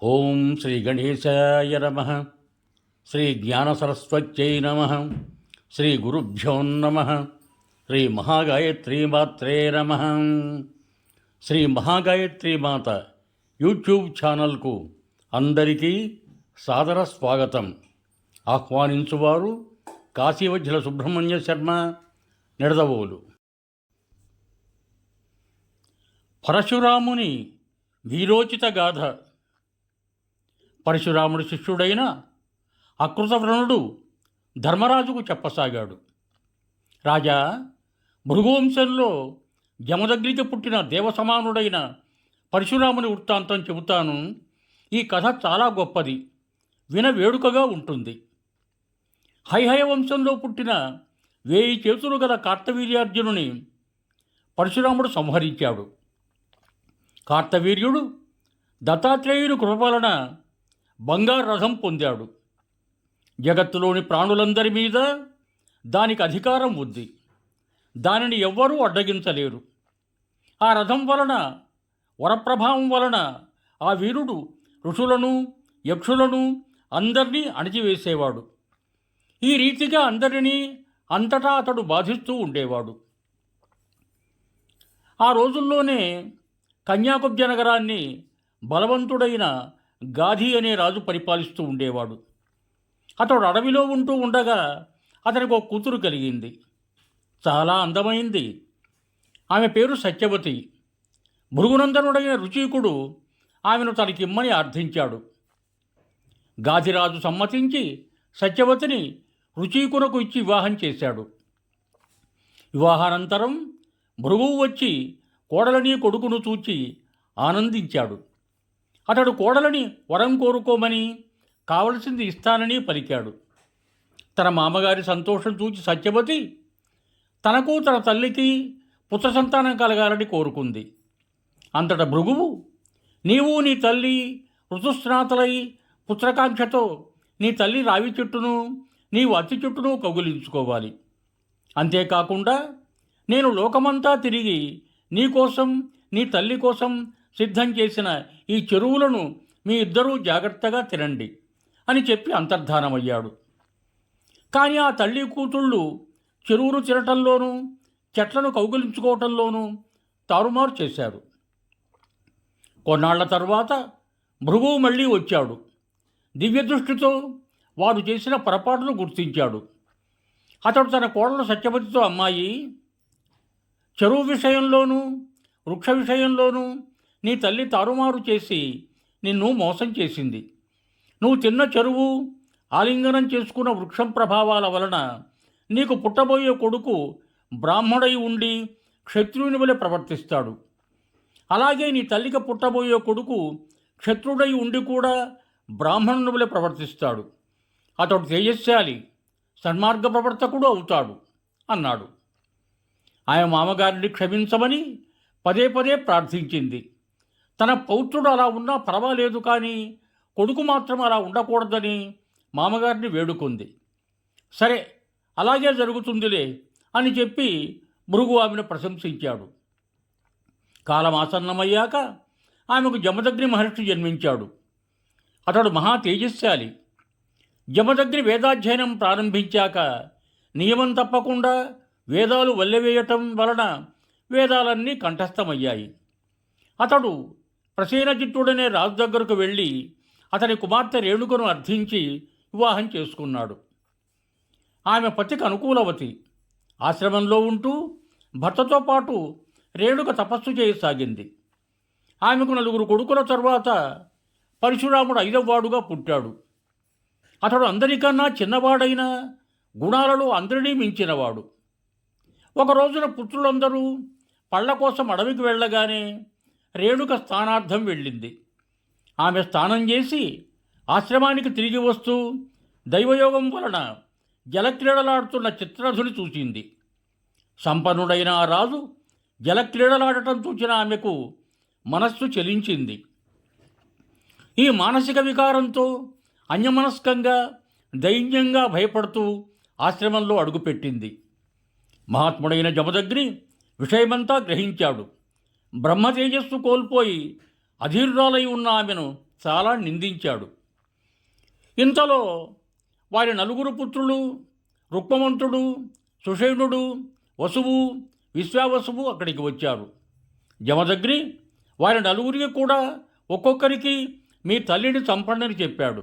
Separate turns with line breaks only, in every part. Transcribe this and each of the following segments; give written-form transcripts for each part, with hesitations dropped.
ఓం శ్రీ గణేశాయ నమః. శ్రీ జ్ఞానసరస్వత్యై నమః. శ్రీ గురుభ్యో నమః. శ్రీ మహాగాయత్రీమాత్రే నమః. శ్రీ మహాగాయత్రీమాత యూట్యూబ్ ఛానల్కు అందరికీ సాదర స్వాగతం. ఆహ్వానించువారు కాశీవజ్జల సుబ్రహ్మణ్య శర్మ, నిడదవోలు. పరశురాముని వీరోచిత గాథ. పరశురాముడి శిష్యుడైన అకృతవ్రణుడు ధర్మరాజుకు చెప్పసాగాడు. రాజా, భృగువంశంలో జమదగ్నికి పుట్టిన దేవసమానుడైన పరశురాముని వృత్తాంతం చెబుతాను. ఈ కథ చాలా గొప్పది, వినవేడుకగా ఉంటుంది. హైహయ వంశంలో పుట్టిన 1000 చేతులు గల కార్తవీర్యార్జునుని పరశురాముడు సంహరించాడు. కార్తవీర్యుడు దత్తాత్రేయుని కృప వలన బంగారు రథం పొందాడు. జగత్తులోని ప్రాణులందరి మీద దానికి అధికారం ఉంది. దానిని ఎవ్వరూ అడ్డగించలేరు. ఆ రథం వలన, వరప్రభావం వలన ఆ వీరుడు ఋషులను, యక్షులను అందరినీ అణిచివేసేవాడు. ఈ రీతిగా అందరినీ అంతటా అతడు బాధిస్తూ ఉండేవాడు. ఆ రోజుల్లోనే కన్యాకుబ్జ నగరాన్ని బలవంతుడైన గాధి అనే రాజు పరిపాలిస్తూ ఉండేవాడు. అతడు అడవిలో ఉంటూ ఉండగా అతనికి ఒక కూతురు కలిగింది. చాలా అందమైంది. ఆమె పేరు సత్యవతి. భృగునందనుడైన రుచీకుడు ఆమెను తనకిమ్మని అర్థించాడు. గాధిరాజు సమ్మతించి సత్యవతిని రుచీకునకు ఇచ్చి వివాహం చేశాడు. వివాహానంతరం భృగువు వచ్చి కోడలని కొడుకును చూచి ఆనందించాడు. అతడు కోడలని వరం కోరుకోమని, కావలసింది ఇస్తానని పలికాడు. తన మామగారి సంతోషం చూచి సత్యవతి తనకు తన తల్లికి పుత్ర సంతానం కలగాలని కోరుకుంది. అంతటా భృగువు, నీవు నీ తల్లి ఋతుస్నాతులై పుత్రకాంక్షతో నీ తల్లి రావి చెట్టును, నీవు అతి చెట్టును కౌగిలించుకోవాలి. అంతేకాకుండా నేను లోకమంతా తిరిగి నీకోసం, నీ తల్లి కోసం సిద్ధం చేసిన ఈ చెరువులను మీ ఇద్దరూ జాగ్రత్తగా తినండి అని చెప్పి అంతర్ధానమయ్యాడు. కానీ ఆ తల్లి కూతుళ్ళు చెరువును తినటంలోనూ, చెట్లను కౌగిలించుకోవటంలోనూ తారుమారు చేశారు. కొన్నాళ్ల తర్వాత భృగువు మళ్ళీ వచ్చాడు. దివ్యదృష్టితో వారు చేసిన పొరపాటును గుర్తించాడు. అతడు తన కోడలు సత్యవతితో, అమ్మాయి, చెరువు విషయంలోనూ, వృక్ష విషయంలోనూ నీ తల్లి తారుమారు చేసి నిన్ను మోసం చేసింది. నువ్వు తిన్న చెరువు, ఆలింగనం చేసుకున్న వృక్షం ప్రభావాల వలన నీకు పుట్టబోయే కొడుకు బ్రాహ్మడై ఉండి క్షత్రువుని వలె ప్రవర్తిస్తాడు. అలాగే నీ తల్లికి పుట్టబోయే కొడుకు క్షత్రుడై ఉండి కూడా బ్రాహ్మణుని వలె ప్రవర్తిస్తాడు. అతడు తేజస్శాలి, సన్మార్గ ప్రవర్తకుడు అవుతాడు అన్నాడు. ఆమె మామగారిని క్షమించమని పదే పదే ప్రార్థించింది. తన పౌత్రుడు అలా ఉన్నా పర్వాలేదు, కానీ కొడుకు మాత్రం అలా ఉండకూడదని మామగారిని వేడుకుంది. సరే, అలాగే జరుగుతుందిలే అని చెప్పి భృగు ఆమెను ప్రశంసించాడు. కాలం ఆసన్నమయ్యాక ఆమెకు జమదగ్ని మహర్షి జన్మించాడు. అతడు మహా తేజస్శాలి. జమదగ్ని వేదాధ్యయనం ప్రారంభించాక నియమం తప్పకుండా వేదాలు వల్లెవేయటం వలన వేదాలన్నీ కంఠస్థమయ్యాయి. అతడు ప్రసేనజిత్తుడనే రాజు దగ్గరకు వెళ్ళి అతని కుమార్తె రేణుకను అర్థించి వివాహం చేసుకున్నాడు. ఆమె పతికి అనుకూలవతి. ఆశ్రమంలో ఉంటూ భర్తతో పాటు రేణుక తపస్సు చేయసాగింది. ఆమెకు 4 కొడుకుల తరువాత పరశురాముడు 5వ వాడుగా పుట్టాడు. అతడు అందరికన్నా చిన్నవాడైన గుణాలలో అందరినీ మించినవాడు. ఒక రోజున పుత్రులందరూ పళ్ళ కోసం అడవికి వెళ్ళగానే రేణుక స్నానార్థం వెళ్ళింది. ఆమె స్నానం చేసి ఆశ్రమానికి తిరిగి వస్తూ దైవయోగం వలన జలక్రీడలాడుతున్న చిత్రరథుని చూసింది. సంపన్నుడైన ఆ రాజు జలక్రీడలాడటం చూసిన ఆమెకు మనస్సు చెలించింది. ఈ మానసిక వికారంతో అన్యమనస్కంగా, దైన్యంగా భయపడుతూ ఆశ్రమంలో అడుగుపెట్టింది. మహాత్ముడైన జమదగ్ని విషయమంతా గ్రహించాడు. బ్రహ్మ తేజస్సు కోల్పోయి అధీరురాలై ఉన్న ఆమెను చాలా నిందించాడు. ఇంతలో వారి నలుగురు పుత్రులు రుక్మవంతుడు, సుషేణుడు, వసువు, విశ్వావసువు అక్కడికి వచ్చారు. జమదగ్ని వారి నలుగురికి కూడా ఒక్కొక్కరికి మీ తల్లిని చంపండని చెప్పాడు.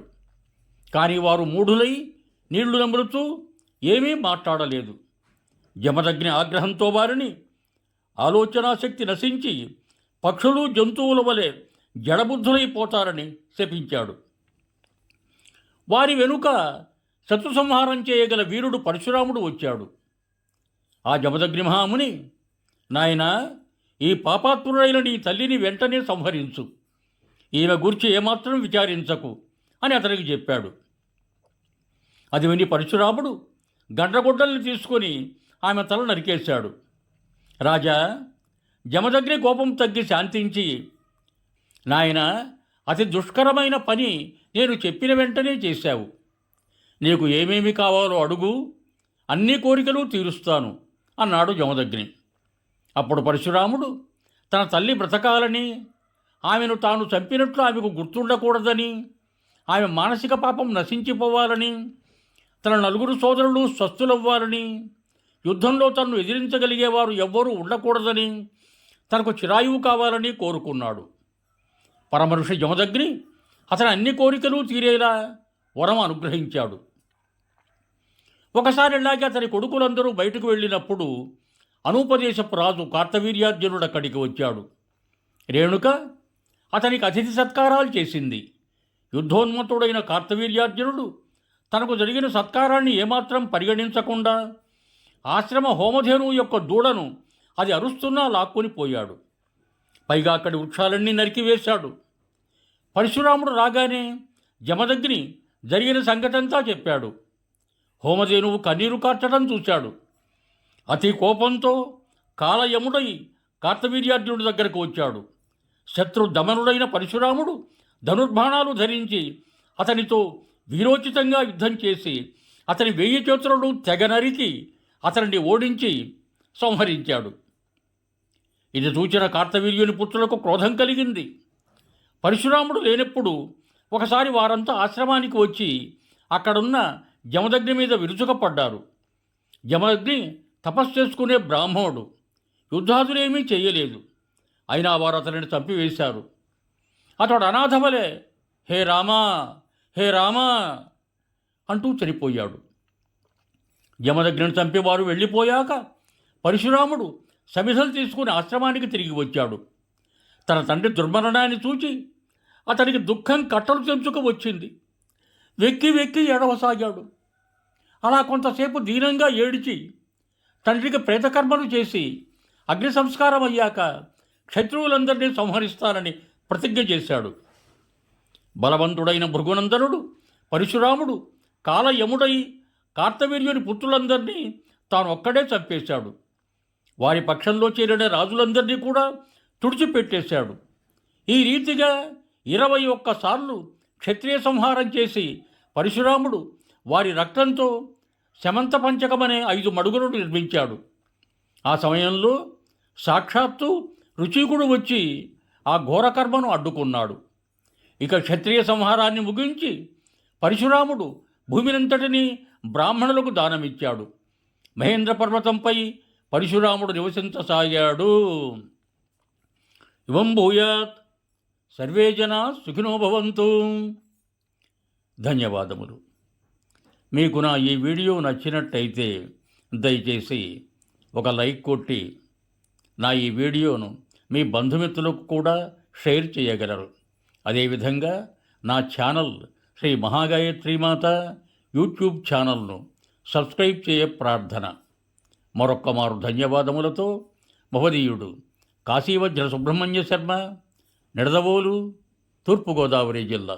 కానీ వారు మూఢులై నీళ్లు నములుతూ ఏమీ మాట్లాడలేదు. జమదగ్ని ఆగ్రహంతో వారిని ఆలోచనాశక్తి నశించి పక్షులు జంతువుల వలె జడబుద్ధులైపోతారని శపించాడు. వారి వెనుక శత్రు సంహారం చేయగల వీరుడు పరశురాముడు వచ్చాడు. ఆ జమదగ్ని మహాముని, నాయనా, ఈ పాపాత్ముడైన నీ తల్లిని వెంటనే సంహరించు, ఈమె గురించి ఏమాత్రం విచారించకు అని అతనికి చెప్పాడు. అది విని పరశురాముడు గండ్రగొడ్డల్ని తీసుకొని ఆమె తల నరికేశాడు. రాజా, జమదగ్ని కోపం తగ్గి శాంతించి, నాయన, అతి దుష్కరమైన పని నేను చెప్పిన వెంటనే చేశావు. నీకు ఏమేమి కావాలో అడుగు, అన్ని కోరికలు తీరుస్తాను అన్నాడు జమదగ్ని. అప్పుడు పరశురాముడు తన తల్లి బ్రతకాలని, ఆమెను తాను చంపినట్లు ఆమెకు గుర్తుండకూడదని, ఆమె మానసిక పాపం నశించిపోవాలని, తన నలుగురు సోదరులు స్వస్థులవ్వాలని, యుద్ధంలో తనను ఎదిరించగలిగేవారు ఎవ్వరూ ఉండకూడదని, తనకు చిరాయువు కావాలని కోరుకున్నాడు. పరమఋషి జమదగ్ని అతని అన్ని కోరికలు తీరేలా వరం అనుగ్రహించాడు. ఒకసారి ఇలాగే అతని కొడుకులందరూ బయటకు వెళ్ళినప్పుడు అనూపదేశపు రాజు కార్తవీర్యార్జునుడు అక్కడికి వచ్చాడు. రేణుక అతనికి అతిథి సత్కారాలు చేసింది. యుద్ధోన్మత్తుడైన కార్తవీర్యార్జునుడు తనకు జరిగిన సత్కారాన్ని ఏమాత్రం పరిగణించకుండా ఆశ్రమ హోమధేనువు యొక్క దూడను అది అరుస్తున్నా లాక్కొని పోయాడు. పైగా అక్కడి వృక్షాలన్నీ నరికివేశాడు. పరశురాముడు రాగానే జమదగ్ని జరిగిన సంగతంతా చెప్పాడు. హోమధేనువు కన్నీరు కార్చడం చూశాడు. అతి కోపంతో కాలయముడై కార్తవీర్యార్జునుడి దగ్గరకు వచ్చాడు. శత్రు దమనుడైన పరశురాముడు ధనుర్బాణాలు ధరించి అతనితో వీరోచితంగా యుద్ధం చేసి అతని 1000 చేతులను తెగ నరికి అతనిని ఓడించి సంహరించాడు. ఇది చూచిన కార్తవీర్యుని పుత్రులకు క్రోధం కలిగింది. పరశురాముడు లేనప్పుడు ఒకసారి వారంతా ఆశ్రమానికి వచ్చి అక్కడున్న జమదగ్ని మీద విరుచుకపడ్డారు. జమదగ్ని తపస్సు చేసుకునే బ్రాహ్మణుడు, యుద్ధాదులేమీ చేయలేదు. అయినా వారు అతనిని చంపివేశారు. అతడు అనాథవలే హే రామా, హే రామా అంటూ చనిపోయాడు. జమదగ్నిని చంపి వారు వెళ్ళిపోయాక పరశురాముడు సమిధలు తీసుకుని ఆశ్రమానికి తిరిగి వచ్చాడు. తన తండ్రి దుర్మరణాన్ని చూచి అతనికి దుఃఖం కట్టలు తెంచుకు వచ్చింది. వెక్కి వెక్కి ఏడవసాగాడు. అలా కొంతసేపు దీనంగా ఏడిచి తండ్రికి ప్రేతకర్మలు చేసి అగ్ని సంస్కారం అయ్యాక క్షత్రువులందరినీ సంహరిస్తానని ప్రతిజ్ఞ చేశాడు. బలవంతుడైన భృగునందనుడు పరశురాముడు కాలయముడై కార్తవీర్యుని పుత్రులందరినీ తాను ఒక్కడే చంపేశాడు. వారి పక్షంలో చేరిన రాజులందరినీ కూడా తుడిచిపెట్టేశాడు. ఈ రీతిగా 21 సార్లు క్షత్రియ సంహారం చేసి పరశురాముడు వారి రక్తంతో శమంత పంచకమనే 5 మడుగులను నిర్మించాడు. ఆ సమయంలో సాక్షాత్తు రుచికుడు వచ్చి ఆ ఘోరకర్మను అడ్డుకున్నాడు. ఇక క్షత్రియ సంహారాన్ని ముగించి పరశురాముడు భూమినంతటినీ బ్రాహ్మణులకు దానమిచ్చాడు. మహేంద్ర పర్వతంపై పరశురాముడు నివసించసాగాడు. ఇవం భూయాత్. సర్వే జనా సుఖినో భవంతు. ధన్యవాదములు. మీకు నా ఈ వీడియో నచ్చినట్టయితే దయచేసి ఒక లైక్ కొట్టి నా ఈ వీడియోను మీ బంధుమిత్రులకు కూడా షేర్ చేయగలరు. అదేవిధంగా నా ఛానల్ శ్రీ మహాగాయత్రీమాత యూట్యూబ్ ఛానల్ను సబ్స్క్రైబ్ చేయ ప్రార్థన. మరొక్క మారు ధన్యవాదములతో మహోదీయుడు కాశీవజ్ర సుబ్రహ్మణ్య శర్మ, నిడదవోలు, తూర్పుగోదావరి జిల్లా.